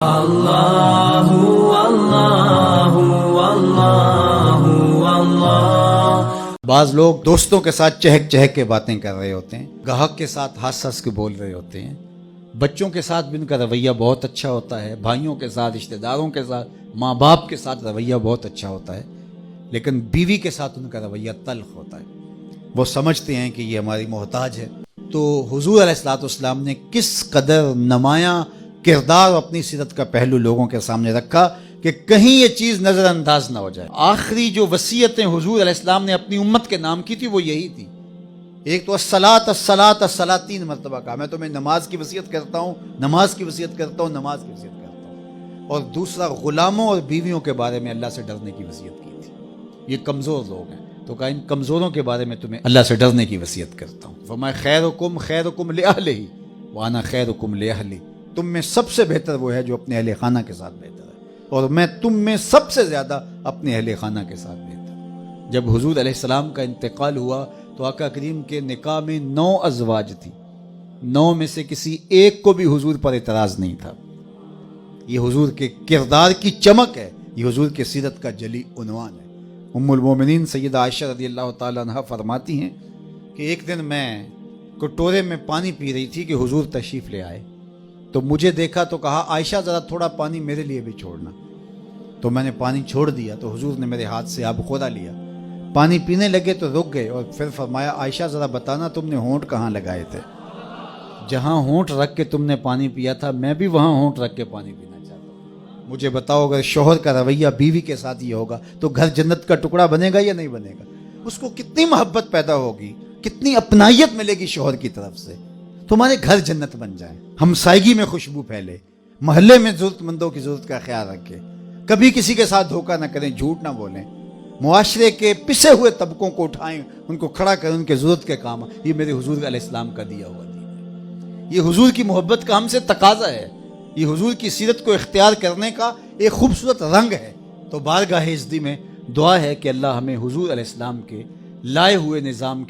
اللہ اللہ اللہ اللہ۔ بعض لوگ دوستوں کے ساتھ چہک چہک کے باتیں کر رہے ہوتے ہیں، گاہک کے ساتھ ہنس ہنس کے بول رہے ہوتے ہیں، بچوں کے ساتھ بھی ان کا رویہ بہت اچھا ہوتا ہے، بھائیوں کے ساتھ، رشتہ داروں کے ساتھ، ماں باپ کے ساتھ رویہ بہت اچھا ہوتا ہے، لیکن بیوی کے ساتھ ان کا رویہ تلخ ہوتا ہے۔ وہ سمجھتے ہیں کہ یہ ہماری محتاج ہے۔ تو حضور علیہ الصلوۃ والسلام نے کس قدر نمایاں کردار اور اپنی سیرت کا پہلو لوگوں کے سامنے رکھا کہ کہیں یہ چیز نظر انداز نہ ہو جائے۔ آخری جو وصیتیں حضور علیہ السلام نے اپنی امت کے نام کی تھی وہ یہی تھی۔ ایک تو الصلاۃ الصلاۃ الصلاۃ 3 مرتبہ کہا، میں تمہیں نماز کی وصیت کرتا ہوں، نماز کی وصیت کرتا ہوں، نماز کی وصیت کرتا ہوں۔ اور دوسرا غلاموں اور بیویوں کے بارے میں اللہ سے ڈرنے کی وصیت کی تھی۔ یہ کمزور لوگ ہیں، تو کہا ان کمزوروں کے بارے میں تمہیں اللہ سے ڈرنے کی وصیت کرتا ہوں۔ فرمایا خیرکم لأہلہ وانا خیرکم لأہلی، تم میں سب سے بہتر وہ ہے جو اپنے اہل خانہ کے ساتھ بہتر ہے، اور میں تم میں سب سے زیادہ اپنے اہل خانہ کے ساتھ بہتر ہوں۔ جب حضور علیہ السلام کا انتقال ہوا تو آقا کریم کے نکاح میں 9 ازواج تھی، 9 میں سے کسی ایک کو بھی حضور پر اعتراض نہیں تھا۔ یہ حضور کے کردار کی چمک ہے، یہ حضور کے سیرت کا جلی عنوان ہے۔ ام المومنین سیدہ عائشہ رضی اللہ تعالیٰ عنہا فرماتی ہیں کہ ایک دن میں کٹورے میں پانی پی رہی تھی کہ حضور تشریف لے آئے، تو مجھے دیکھا تو کہا عائشہ ذرا تھوڑا پانی میرے لیے بھی چھوڑنا، تو میں نے پانی چھوڑ دیا، تو حضور نے میرے ہاتھ سے آب خودا لیا، پانی پینے لگے تو رک گئے، اور پھر فرمایا عائشہ ذرا بتانا تم نے ہونٹ کہاں لگائے تھے؟ جہاں ہونٹ رکھ کے تم نے پانی پیا تھا میں بھی وہاں ہونٹ رکھ کے پانی پینا چاہتا ہوں۔ مجھے بتاؤ اگر شوہر کا رویہ بیوی کے ساتھ یہ ہوگا تو گھر جنت کا ٹکڑا بنے گا یا نہیں بنے گا؟ اس کو کتنی محبت پیدا ہوگی، کتنی اپنائیت ملے گی شوہر کی طرف سے، تمہارے گھر جنت بن جائے، ہمسائیگی میں خوشبو پھیلے، محلے میں ضرورت مندوں کی ضرورت کا خیال رکھے، کبھی کسی کے ساتھ دھوکہ نہ کریں، جھوٹ نہ بولیں، معاشرے کے پسے ہوئے طبقوں کو اٹھائیں، ان کو کھڑا کریں، ان کے ضرورت کے کام۔ یہ میرے حضور علیہ السلام کا دیا ہوا دین ہے، یہ حضور کی محبت کا ہم سے تقاضا ہے، یہ حضور کی سیرت کو اختیار کرنے کا ایک خوبصورت رنگ ہے۔ تو بارگاہ عزتی میں دعا ہے کہ اللہ ہمیں حضور علیہ السلام کے لائے ہوئے نظام کے